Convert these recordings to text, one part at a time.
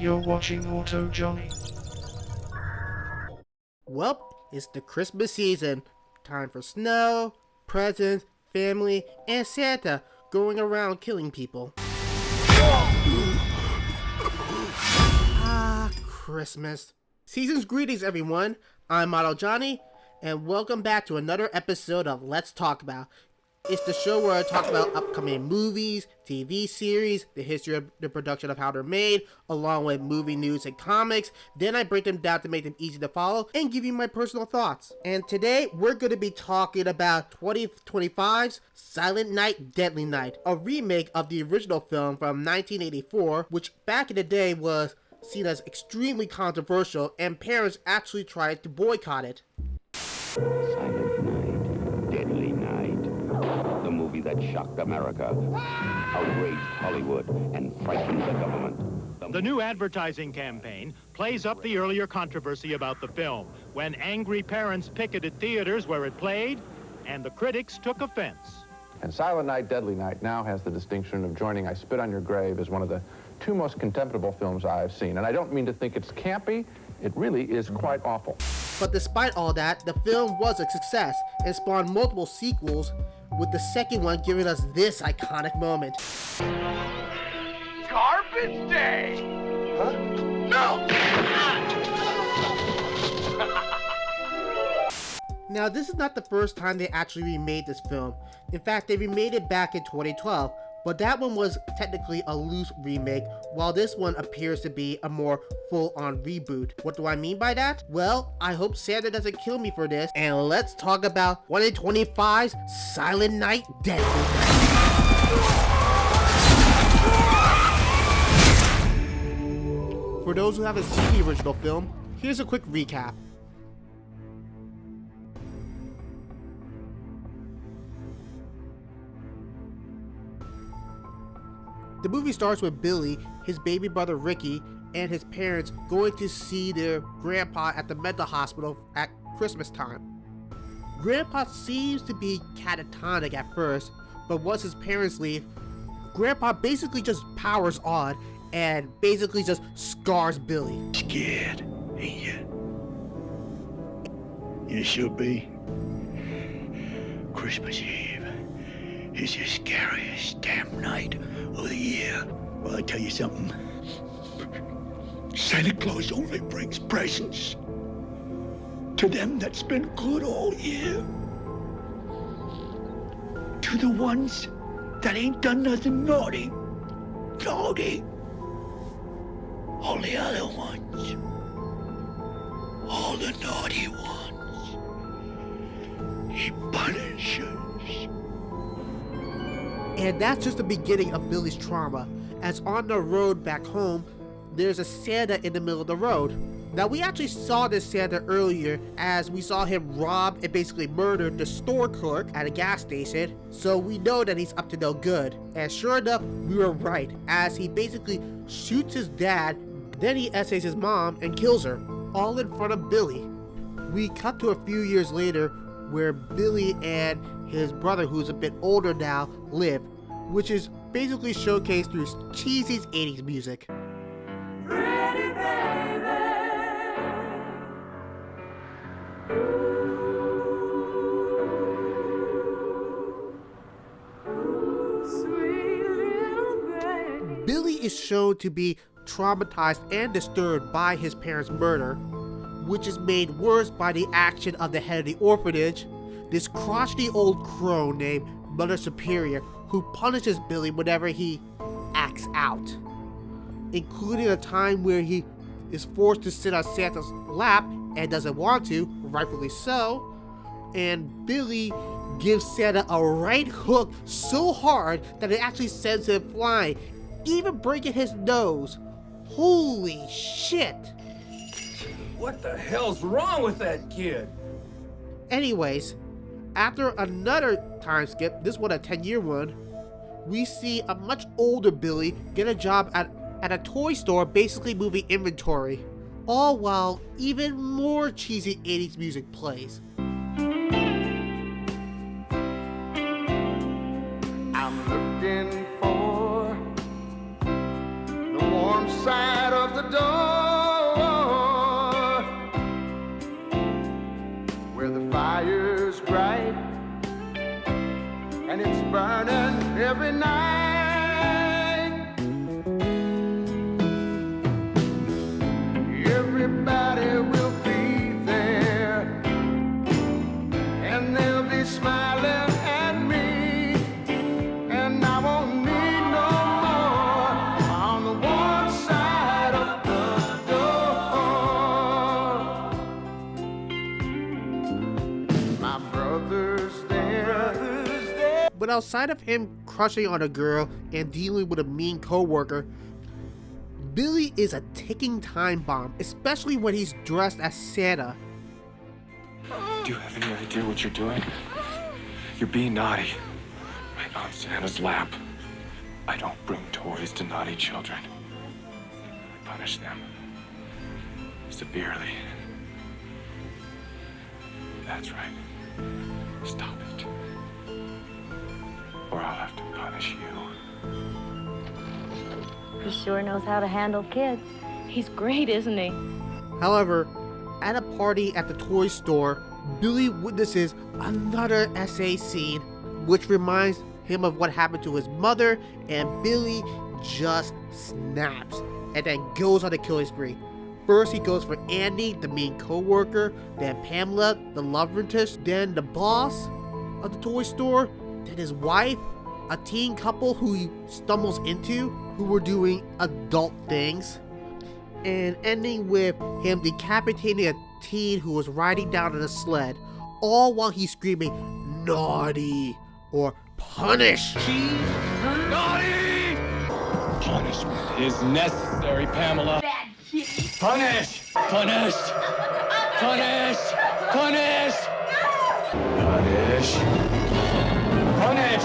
You're watching Auto Johnny. Well, it's the Christmas season. Time for snow, presents, family, and Santa going around killing people. Christmas. Season's greetings, everyone. I'm Auto Johnny, and welcome back to another episode of Let's Talk About. It's the show where I talk about upcoming movies, TV series, the history of the production of how they're made, along with movie news and comics. Then I break them down to make them easy to follow and give you my personal thoughts. And today we're going to be talking about 2025's Silent Night, Deadly Night, a remake of the original film from 1984, which back in the day was seen as extremely controversial, and parents actually tried to boycott it. Silent Night, Deadly Night, the movie that shocked America, outraged Hollywood, and frightened the government. The new advertising campaign plays up the earlier controversy about the film, when angry parents picketed theaters where it played, and the critics took offense. And Silent Night, Deadly Night now has the distinction of joining I Spit on Your Grave as one of the two most contemptible films I've seen. And I don't mean to think it's campy, it really is quite awful. But despite all that, the film was a success and spawned multiple sequels, with the second one giving us this iconic moment. Garbage Day! Huh? No! Now, this is not the first time they actually remade this film. In fact, they remade it back in 2012, but that one was technically a loose remake, while this one appears to be a more full-on reboot. What do I mean by that? Well, I hope Santa doesn't kill me for this, and let's talk about 2025's Silent Night, Deadly Night. For those who haven't seen the original film, here's a quick recap. The movie starts with Billy, his baby brother Ricky, and his parents going to see their grandpa at the mental hospital at Christmas time. Grandpa seems to be catatonic at first, but once his parents leave, Grandpa basically just powers on and basically just scars Billy. Scared, ain't you? You should be. Christmas Eve is the scariest damn night of the year. Well, I tell you something. Santa Claus only brings presents to them that's been good all year. To the ones that ain't done nothing naughty. Naughty. All the other ones. All the naughty ones. He punishes. And that's just the beginning of Billy's trauma, as on the road back home, there's a Santa in the middle of the road. Now, we actually saw this Santa earlier, as we saw him rob and basically murder the store clerk at a gas station, so we know that he's up to no good. And sure enough, we were right, as he basically shoots his dad, then he essays his mom and kills her, all in front of Billy. We cut to a few years later, where Billy and his brother, who's a bit older now, live, which is basically showcased through cheesy 80s music. Pretty baby. Sweet little baby. Billy is shown to be traumatized and disturbed by his parents' murder, which is made worse by the action of the head of the orphanage, this crotchety old crow named Mother Superior, who punishes Billy whenever he acts out, including a time where he is forced to sit on Santa's lap and doesn't want to, rightfully so, and Billy gives Santa a right hook so hard that it actually sends him flying, even breaking his nose. Holy shit! What the hell's wrong with that kid? Anyways, after another time skip, this one a 10-year one, we see a much older Billy get a job at a toy store basically moving inventory, all while even more cheesy 80s music plays. I'm looking for the warm side of the burning every night. Everybody will be there, and they'll be smiling at me, and I won't need no more on the one side of the door. My brother's there. But outside of him crushing on a girl and dealing with a mean coworker, Billy is a ticking time bomb, especially when he's dressed as Santa. Do you have any idea what you're doing? You're being naughty. Right on Santa's lap. I don't bring toys to naughty children. I punish them severely. That's right. Stop it. Or I'll have to punish you. He sure knows how to handle kids. He's great, isn't he? However, at a party at the toy store, Billy witnesses another SA scene, which reminds him of what happened to his mother, and Billy just snaps and then goes on a killing spree. First, he goes for Andy, the mean co-worker, then Pamela, the love interest, then the boss of the toy store, then his wife, a teen couple who he stumbles into, who were doing adult things, and ending with him decapitating a teen who was riding down on a sled, all while he's screaming, "Naughty!" or "Punish!" Naughty! Punishment is necessary, Pamela. Punish! Punish! Punish! Punish! Punish! Punish!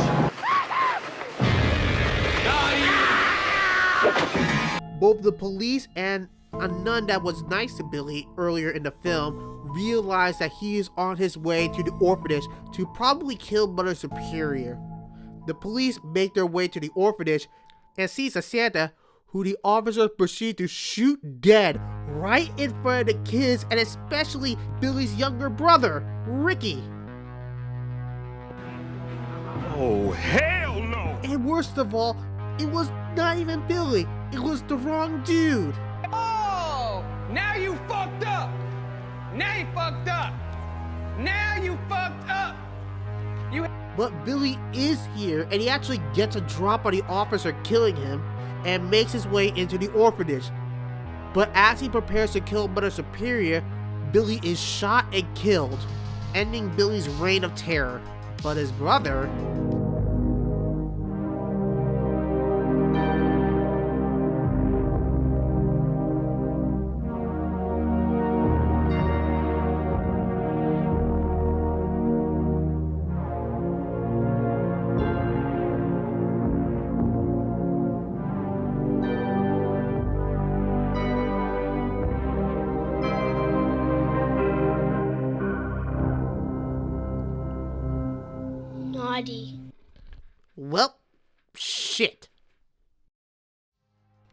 Both the police and a nun that was nice to Billy earlier in the film realize that he is on his way to the orphanage to probably kill Mother Superior. The police make their way to the orphanage and sees a Santa who the officers proceed to shoot dead right in front of the kids, and especially Billy's younger brother, Ricky. Oh, hell no! And worst of all, it was not even Billy, it was the wrong dude. Oh, now you fucked up. Now you fucked up. Now you fucked up. But Billy is here, and he actually gets a drop on the officer killing him and makes his way into the orphanage. But as he prepares to kill Mother Superior, Billy is shot and killed, ending Billy's reign of terror. But his brother... Well, shit.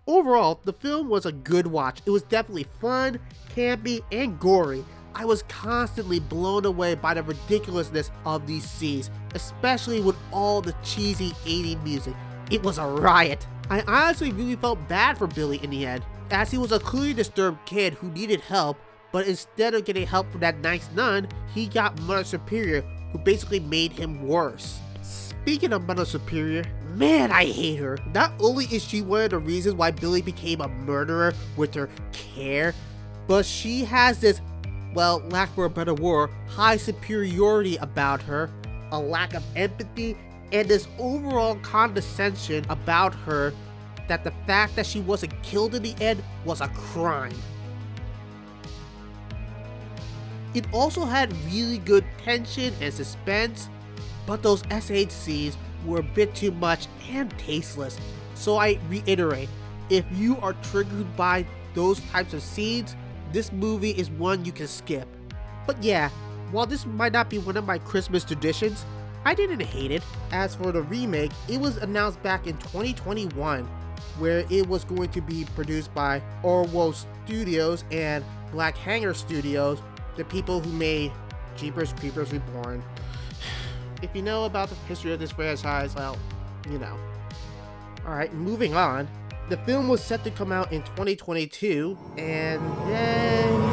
Overall, the film was a good watch. It was definitely fun, campy, and gory. I was constantly blown away by the ridiculousness of these scenes, especially with all the cheesy 80s music. It was a riot. I honestly really felt bad for Billy in the end, as he was a clearly disturbed kid who needed help, but instead of getting help from that nice nun, he got Mother Superior, who basically made him worse. Speaking of Mother Superior, man, I hate her. Not only is she one of the reasons why Billy became a murderer with her care, but she has this, well, lack for a better word, high superiority about her, a lack of empathy, and this overall condescension about her that the fact that she wasn't killed in the end was a crime. It also had really good tension and suspense, but those SH scenes were a bit too much and tasteless. So I reiterate, if you are triggered by those types of scenes, this movie is one you can skip. But yeah, while this might not be one of my Christmas traditions, I didn't hate it. As for the remake, it was announced back in 2021, where it was going to be produced by Orwo Studios and Black Hanger Studios, the people who made Jeepers Creepers Reborn. If if you know about the history of this franchise, well, you know. Alright, moving on. The film was set to come out in 2022, and then...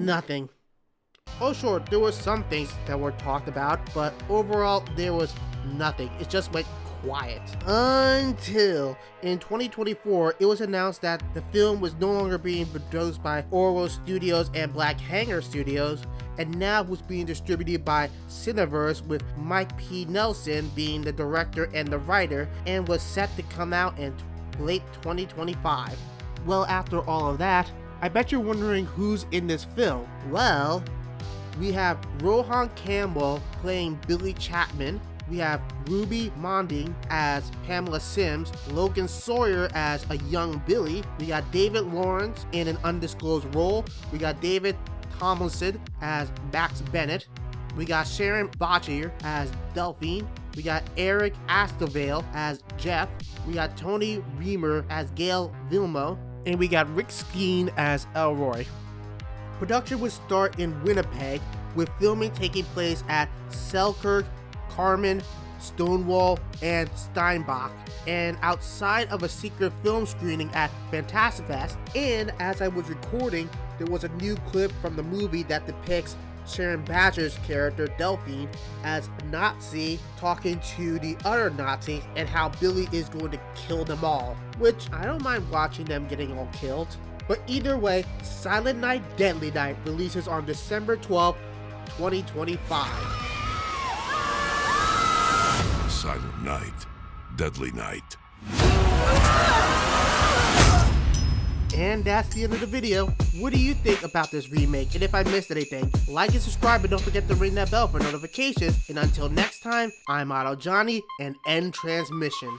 nothing. Oh sure, there were some things that were talked about, but overall there was nothing. It just went quiet. Until in 2024, it was announced that the film was no longer being produced by Oro Studios and Black Hanger Studios, and now was being distributed by Cineverse, with Mike P. Nelson being the director and the writer, and was set to come out in late 2025. Well, after all of that, I bet you're wondering who's in this film. Well, we have Rohan Campbell playing Billy Chapman. We have Ruby Monding as Pamela Sims, Logan Sawyer as a young Billy. We got David Lawrence in an undisclosed role. We got David Tomlinson as Max Bennett. We got Sharon Botcher as Delphine. We got Eric Astovale as Jeff. We got Tony Reamer as Gail Vilmo. And we got Rick Skeen as Elroy. Production would start in Winnipeg, with filming taking place at Selkirk, Carmen, Stonewall, and Steinbach, and outside of a secret film screening at Fantastic Fest. And as I was recording, there was a new clip from the movie that depicts Sharon Badger's character Delphine as Nazi talking to the other Nazis, and how Billy is going to kill them all, which I don't mind watching them getting all killed. But either way, Silent Night, Deadly Night releases on December 12th, 2025. Silent Night, Deadly Night. And that's the end of the video. What do you think about this remake? And if I missed anything, like and subscribe, and don't forget to ring that bell for notifications. And until next time, I'm Auto Johnny, and end transmission.